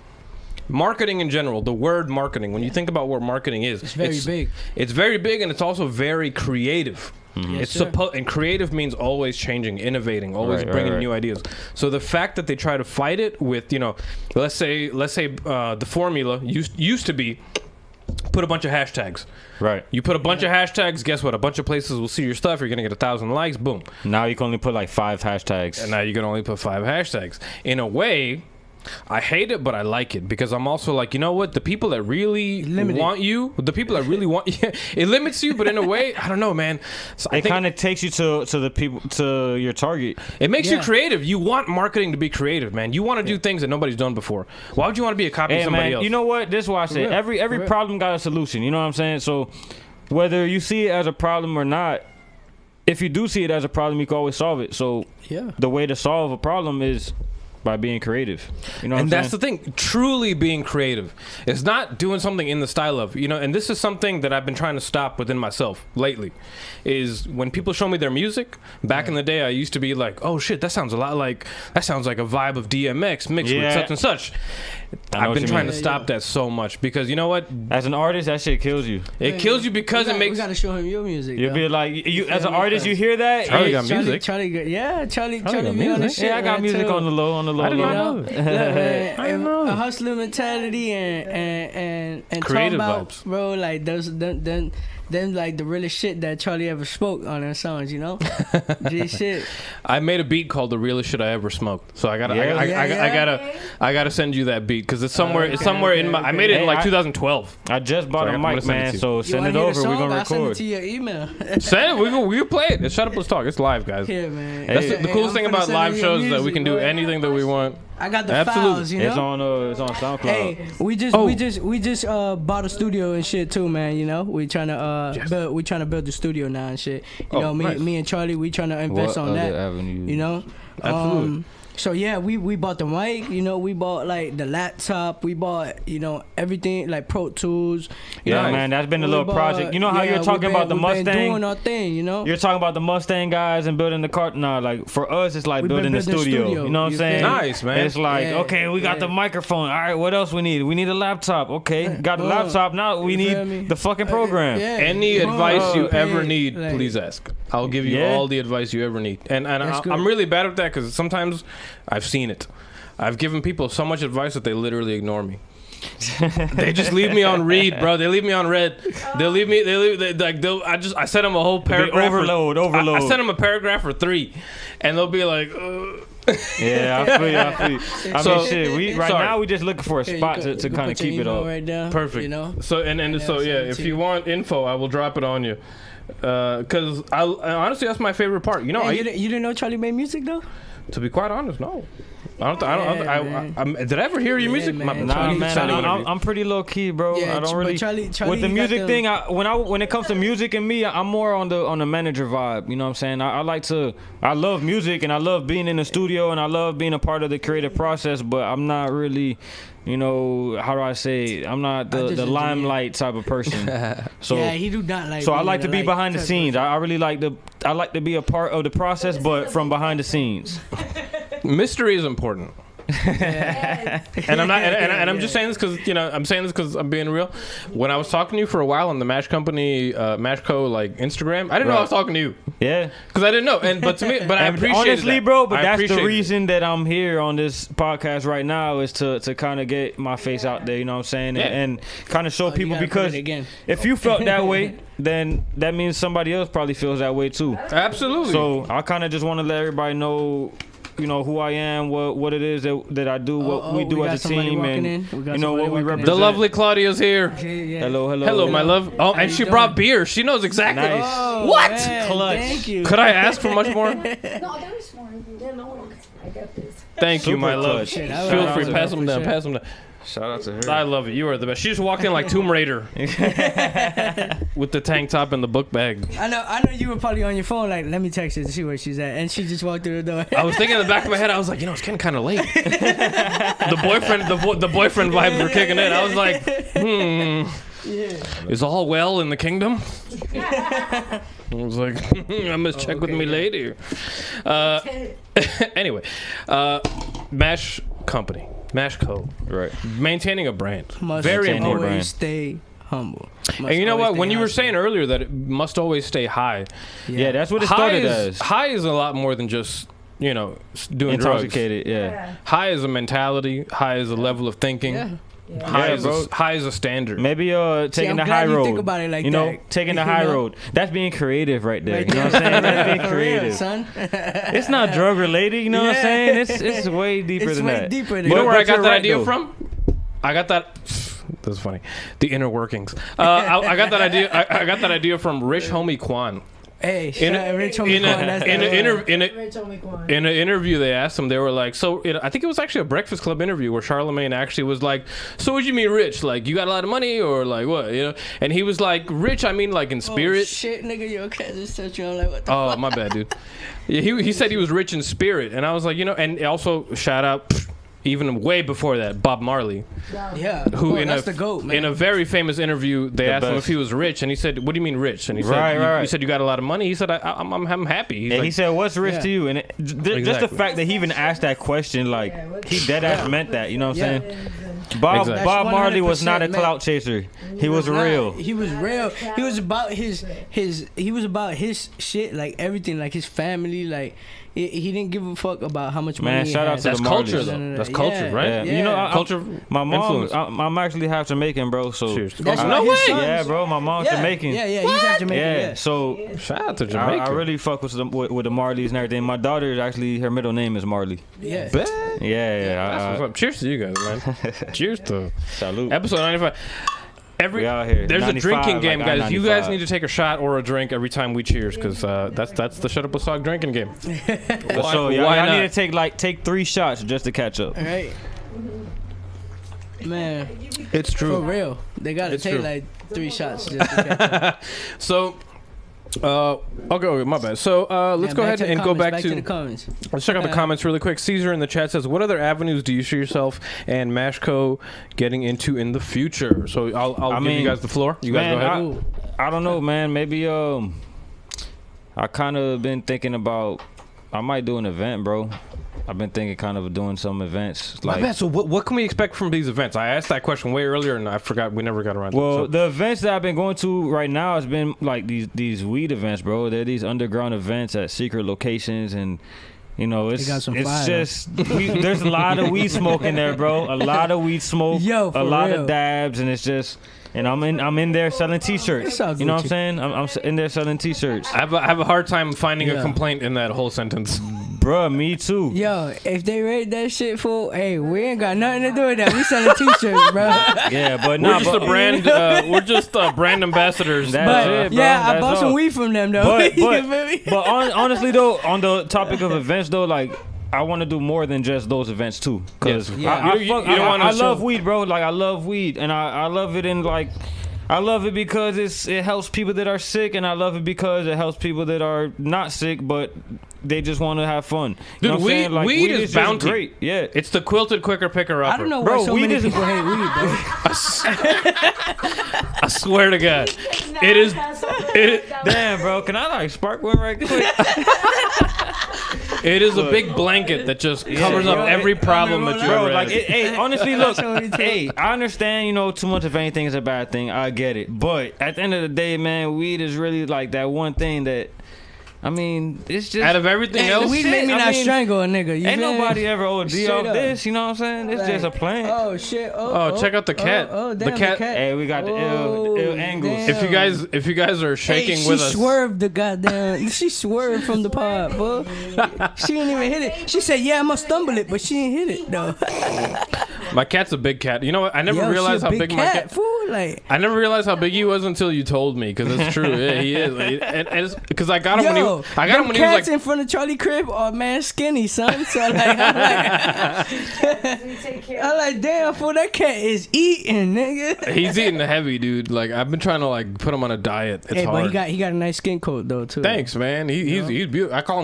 in general, the word marketing, when you think about what marketing is, It's very big. It's very big, and it's also very creative. Yes, It's sir. and creative means always changing, innovating, always Right, bringing right. new ideas. So the fact that they try to fight it with, you know, let's say the formula used to be put a bunch of hashtags. Right. You put a bunch of hashtags, guess what? A bunch of places will see your stuff. You're gonna get 1,000 likes. Boom. Now you can only put like 5 hashtags. And now you can only put 5 hashtags. In a way, I hate it, but I like it because I'm also like, you know what? The people that really want you, it limits you, but in a way, I don't know, man. So it kind of takes you to the people, to your target. It makes you creative. You want marketing to be creative, man. You want to do things that nobody's done before. Why would you want to be a copy of somebody else? You know what? This is why I say every problem got a solution. You know what I'm saying? So whether you see it as a problem or not, if you do see it as a problem, you can always solve it. So the way to solve a problem is by being creative. You know what I'm saying? That's the thing. Truly being creative. It's not doing something in the style of, you know, and this is something that I've been trying to stop within myself lately, is when people show me their music, back in the day I used to be like, oh shit, that sounds like a vibe of DMX mixed with such and such. I've been trying to stop that so much because you know what? As an artist, that shit kills you. It kills you because it makes... We gotta show him your music. You'll be like, as an artist, you hear that? Charlie got music. Charlie be got on music. the shit. Yeah, I got man, music too. on the low, I did not You know. know, look, man, I didn't know. a hustler mentality and Creative talking about, vibes. bro, like them like the realest shit that Charlie ever spoke on their songs, you know? G shit. I made a beat called "The Realest Shit I Ever Smoked," so I gotta send you that beat because it's somewhere. It's somewhere in my. I made it in like 2012. I just bought So a I'm gonna mic, send it man. to you. So You send wanna it hear the over. We're song? gonna I'll send it record. to your email. Send it. We can play it. It's Shut Up, Let's Talk. It's live, guys. Yeah, man. That's the coolest I'm thing finna about send live you your shows is that we music, can do bro. anything that we want. I got the Absolutely. files, you know? It's on SoundCloud. Hey, we just bought a studio and shit too, man. You know, we trying to build the studio now and shit. You know, nice. me and Charlie, we trying to invest on that. Avenue? You know, Absolutely. So yeah, we bought the mic, you know, we bought like the laptop, we bought, you know, everything like Pro Tools. Yeah, man, that's been a little project. You know how you're talking about the Mustang? Been doing our thing, you know. You're talking about the Mustang guys and building the car. Nah, like for us, it's like building the studio. You know what I'm saying? Nice, man. It's like, okay, we got the microphone. All right, what else we need? We need a laptop. Okay, got the laptop. Now we need the fucking program. Any advice you ever need, please ask. I'll give you all the advice you ever need. And I'm really bad at that because sometimes I've seen it. I've given people so much advice that they literally ignore me. They just leave me on read, bro. They leave me on red. They'll leave me. I sent them a whole paragraph. Overload. I sent them a paragraph for 3, and they'll be like, Yeah, I feel you. I mean, shit. Now we just looking for a spot to kind of keep it up. Right down, perfect. You know. So if you want info, I will drop it on you. Because honestly, that's my favorite part. You know, you didn't know Charlie made music though. To be quite honest, no. Did I ever hear your music? Man. Nah, man, I'm pretty low key, bro. Yeah, I don't really. Charlie with the music thing, when it comes to music and me, I'm more on the manager vibe. You know what I'm saying? I love music and I love being in the studio and I love being a part of the creative process, but I'm not really, you know, how do I say? I'm not the limelight type of person. So yeah, he do not like. So I like to be behind the scenes. I really like to be a part of the process, but from behind the scenes. Mystery is important. And I'm not, and I'm just saying this because I'm being real. When I was talking to you for a while on the Mash Company, Mashco like Instagram, I didn't know I was talking to you. Yeah, because I didn't know. But I appreciate honestly, that. bro. But that's the reason that I'm here on this podcast right now is to kind of get my face out there. You know what I'm saying? And kind of show people, because if you felt that way, then that means somebody else probably feels that way too. Absolutely. So I kind of just want to let everybody know, you know, who I am, what it is that I do, what we do as a team, and you know what we represent. The lovely Claudia's here. Yeah. Hello, my love. Oh, and she brought beer. She knows exactly. Nice. What? Man, Clutch. thank you. Could I ask for much more? No, there is more. Yeah, no, I got this. Thank you, my love. Shit, Feel free, pass them down. Pass them down. Shout out to her. I love it. You are the best. She just walked in like Tomb Raider with the tank top and the book bag. I know you were probably on your phone like, let me text her to see where she's at, and she just walked through the door. I was thinking in the back of my head, I was like, it's getting kind of late. The boyfriend vibes were kicking in. I was like, is all well in the kingdom? I was like, I must check with me later. Anyway, Mash Company. Mashco, right? Maintaining a brand, very important. Always stay humble. And you know what? When you were saying earlier that it must always stay high, yeah, that's what it started as. High is a lot more than just doing intoxicated. drugs. Yeah, high is a mentality. High is a level of thinking. Yeah. High is a standard. Maybe taking the high road. Think about it like taking the high road. That's being creative right there. You know what I'm saying? That's being creative, son. It's not drug related. You know what I'm saying? It's way deeper than that. Deeper than you know where I got that idea from? I got that. That's funny. The inner workings. I got that idea. I got that idea from Rich Homie Quan. Hey, in an interview, they asked him. They were like, I think it was actually a Breakfast Club interview where Charlemagne actually was like, "So what do you mean rich? Like you got a lot of money or like what? You know?" And he was like, "Rich, I mean like in spirit." Oh, shit, nigga, you okay? Just touch you. I'm like, what the fuck? My bad, dude. Yeah, he said he was rich in spirit, and I was like, and also shout out. Even way before that, Bob Marley, that's the GOAT, man. In a very famous interview, they asked him if he was rich, and he said, "What do you mean rich?" And he said, "You said you got a lot of money." He said, "I'm happy." He said, "What's rich to you?" And just the fact that he even asked that question, like he dead ass meant that. You know what I'm saying? Bob Marley was not a clout chaser. He was real. He was real. He was about his shit, like everything, like his family, like. He didn't give a fuck about how much money. Man, shout out to that's the culture, though. That's culture, right? Yeah. You know, culture. My mom, I'm actually half Jamaican, bro. So no way. Yeah, bro. My mom's Jamaican. Yeah, he's half Jamaican. Yeah. So shout out to Jamaica. I really fuck with the Marleys and everything. My daughter actually, her middle name is Marley. Yeah. Yeah. Cheers to you guys, man. Cheers to Salute. Episode 95. We out here. There's 95, a drinking game, guys. I-95. You guys need to take a shot or a drink every time we cheers, because that's the Shut Up Sog drinking game. So y'all need to take 3 shots just to catch up. All right. Man, it's true. For real, they gotta take like 3 shots just to catch up. So, Okay, my bad. So let's go ahead and go back to the comments. Let's check out the comments really quick. Caesar in the chat says, "What other avenues do you see yourself and Mashco getting into in the future?" So I'll give you guys the floor. You guys go ahead. I don't know, man. Maybe I kind of been thinking about I might do an event, bro. I've been thinking kind of doing some events. My bad. So what can we expect from these events? I asked that question way earlier and I forgot. We never got around to it. Well, the events that I've been going to right now has been like these weed events, bro. They're these underground events at secret locations, and you know, it's just there's a lot of weed smoke in there, bro. A lot of weed smoke, a lot of dabs, and it's just. And I'm in there selling T-shirts. You know what I'm saying? I'm in there selling T-shirts. I have a hard time finding a complaint in that whole sentence. Bruh, me too. Yo, if they rate that shit full, hey, we ain't got nothing to do with that. We selling T-shirts, bro. Yeah, but we're just a brand. We're just brand ambassadors. That's it, bro. Yeah, I bought some weed from them though. But honestly though, on the topic of events though, like. I want to do more than just those events too, cause I love weed, bro. Like I love weed, and I love it in like, I love it because it helps people that are sick, and I love it because it helps people that are not sick, but they just want to have fun. You Dude, weed is bounty. Great. Yeah, it's the quilted quicker picker upper. I don't know why so many people hate weed, bro. I swear to God, it is. Damn, bro, can I like spark one right quick? It is a big blanket that just covers up every problem that you ever had. Hey, honestly, look, hey, I understand, you know, too much of anything is a bad thing. I get it. But at the end of the day, man, weed is really like that one thing that, I mean, it's just... Out of everything else? Weed made me not strangle a nigga. Ain't nobody ever OD off this, you know what I'm saying? It's just a plant. Oh, shit. Check out the cat. Oh, the cat. Hey, we got the ill angles. Damn. If you guys are shaking with us... She swerved the goddamn... She swerved from the pod, bro. She didn't even hit it. She said, yeah, I'm gonna stumble it, but she didn't hit it, though. My cat's a big cat. You know what? I never realized how big my cat... I never realized how big he was until you told me, because it's true. Yeah, he is. And because I got him when he was like in front of Charlie crib are man skinny, son. So like, I'm like, damn, fool, that cat is eating, nigga. He's eating heavy, dude. Like I've been trying to like put him on a diet. It's hard. But he got a nice skin coat though too. Thanks, man. He's beautiful. I call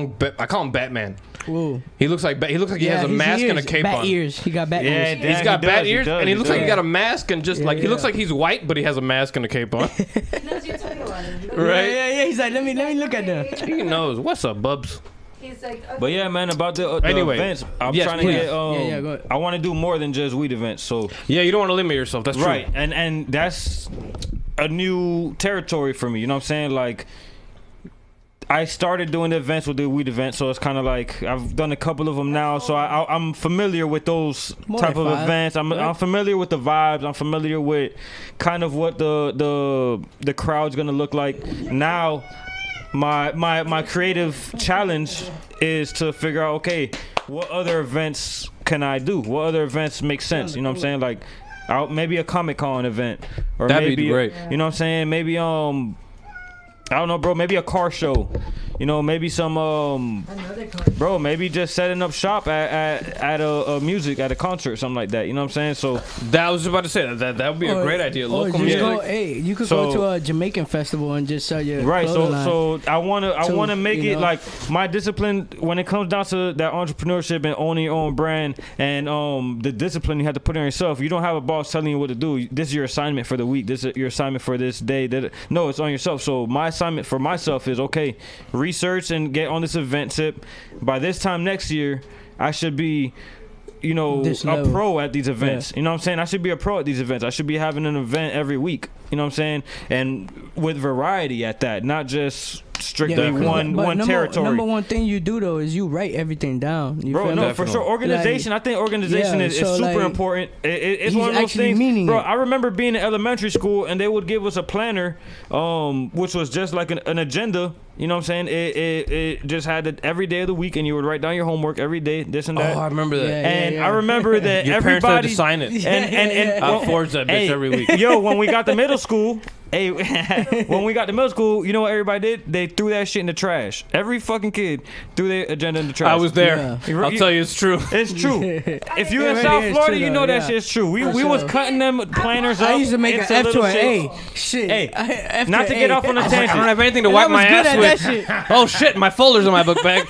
him Batman. Whoa. He looks like he has a mask and a cape on. Ears. He got bat ears. He's got bat ears, and he looks like he got a mask and just like he looks like he's white, but he has a mask and a cape on. He knows you're talking about him. Right? Yeah. He's like, let me look at them. He knows. What's up, Bubs? He's like, okay. But yeah, man, about the events, I'm trying to get. Go ahead. I want to do more than just weed events. So yeah, you don't want to limit yourself. That's true. Right, and that's a new territory for me. You know what I'm saying? Like, I started doing the events with the weed events, so it's kind of like I've done a couple of them now, so I'm familiar with those type of events. I'm familiar with the vibes. I'm familiar with kind of what the crowd's gonna look like. Now, my creative challenge is to figure out, okay, what other events can I do? What other events make sense? You know what I'm saying? Like, maybe a Comic-Con event, or that'd maybe be great. You know what I'm saying? Maybe I don't know, bro. Maybe a car show. You know, maybe some bro, maybe just setting up shop at a music at a concert, something like that. You know what I'm saying? So that I was about to say that would be a great idea. Local music. You could go to a Jamaican festival and just sell your So I wanna make it like my discipline when it comes down to that entrepreneurship and owning your own brand and the discipline you have to put on yourself. You don't have a boss telling you what to do. This is your assignment for the week. This is your assignment for this day. No, it's on yourself. So my assignment for myself is, okay, research and get on this event tip. By this time next year, I should be, you know, a pro at these events. Yeah. You know what I'm saying? I should be a pro at these events. I should be having an event every week. You know what I'm saying? And with variety at that, not just strictly one territory. Number one thing you do though is you write everything down. For sure. Organization. I think organization is super important. It's one of those things, bro. I remember being in elementary school and they would give us a planner, which was just like an agenda. You know what I'm saying? It just had it every day of the week, and you would write down your homework every day, this and that. Oh, I remember that. I remember that your everybody parents had to sign it. And I forged that bitch every week. Yo, when we got to middle school, Hey, when we got to middle school, you know what everybody did? They threw that shit in the trash. Every fucking kid threw their agenda in the trash. I was there. Yeah. I'll tell you, it's true. It's true. If you in South Florida, you know that shit's true. We was cutting them planners up. I used to make an into F to little an shit. A. Shit. Hey, F not to get off on a I tangent. don't have anything to And wipe I was my good ass at with. that shit. Oh shit, my folder's in my book bag.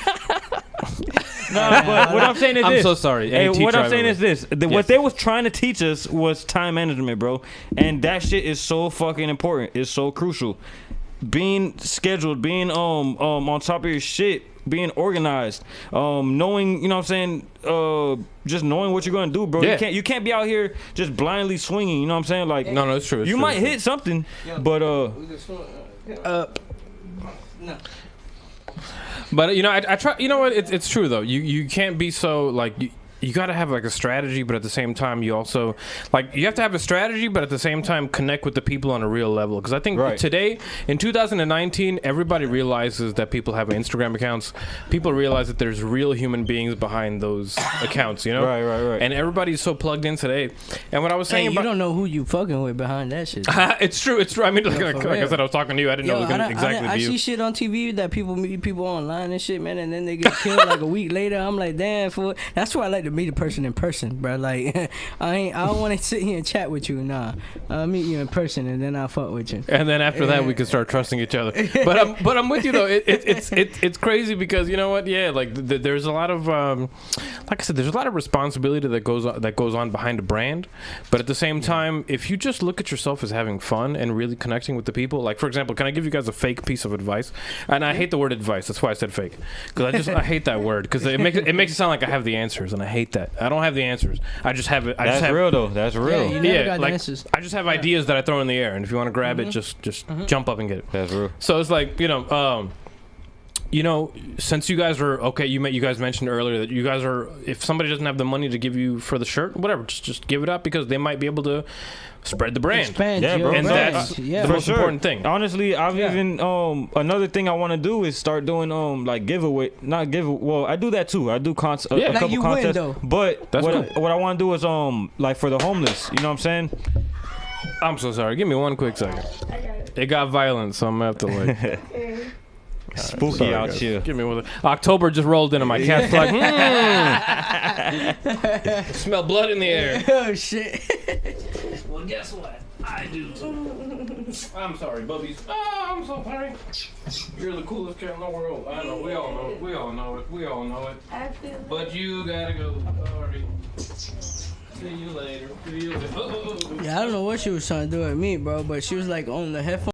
No, but what I'm saying is I'm this. so sorry. Hey, Any what teacher I'm I've saying ever- is this. Yes. What they was trying to teach us was time management, bro. And that shit is so fucking important. It's so crucial. Being scheduled, being on top of your shit, being organized, knowing, you know what I'm saying, just knowing what you're gonna do, bro. Yeah. You can't be out here just blindly swinging, you know what I'm saying? Like, No, it's true. It's you true, might it's true. hit something, but No. But you know, I try. You know what? It's true though. You can't be so like you got to have like a strategy, but at the same time, you also like you have to have a strategy, but at the same time, connect with the people on a real level. Because I think today in 2019, everybody realizes that people have Instagram accounts. People realize that there's real human beings behind those accounts. You know, right. And everybody's so plugged in today. And what I was saying, Hey, you don't know who you fucking with behind that shit. it's true. It's true. I mean, like for I real. said, I was talking to you. I didn't know it was gonna exactly I be you. see shit on TV that people meet people online and shit, man, and then they get killed like a week later. I'm like, damn, fool. That's why I like to meet a person in person, bro. Like, I don't want to sit here and chat with you. Nah, I'll meet you in person and then I'll fuck with you. And then after that, we can start trusting each other. But I'm with you though. It's crazy because you know what? Yeah, like there's a lot of like I said, there's a lot of responsibility that goes on behind a brand. But at the same time, if you just look at yourself as having fun and really connecting with the people, like for example, can I give you guys a fake piece of advice? And I hate the word advice. That's why I said fake, because I hate that word because it makes it sound like I have the answers, and I hate that. I don't have the answers. I just have it. that's real though. That's real. Yeah, you never got the answers. I just have ideas that I throw in the air, and if you want to grab it, just jump up and get it. That's real. So it's like since you guys are okay, you guys mentioned earlier that you guys are. If somebody doesn't have the money to give you for the shirt, whatever, just give it up because they might be able to spread the brand. Expand Yeah, your bro. And brand. that's yeah. the most important thing. Honestly, I've even another thing I want to do is start doing like giveaway, not give. Well, I do that too. I do a Like couple you win, contests. though. But That's what I want to do is like for the homeless. You know what I'm saying? I'm so sorry. Give me one quick second. It got violent, so I'm gonna have to like. Spooky Sorry, out guys. here. Give me one. October just rolled in, and my cat's like, smell blood in the air. Oh shit. Well, guess what? I do. I'm sorry, bubbies. Oh, I'm so sorry. You're the coolest cat in the world. I know. We all know it. We all know it. We all know it. I feel But you gotta go. Sorry. See you later. See you later. Yeah, I don't know what she was trying to do at me, bro, but she was like on the headphone.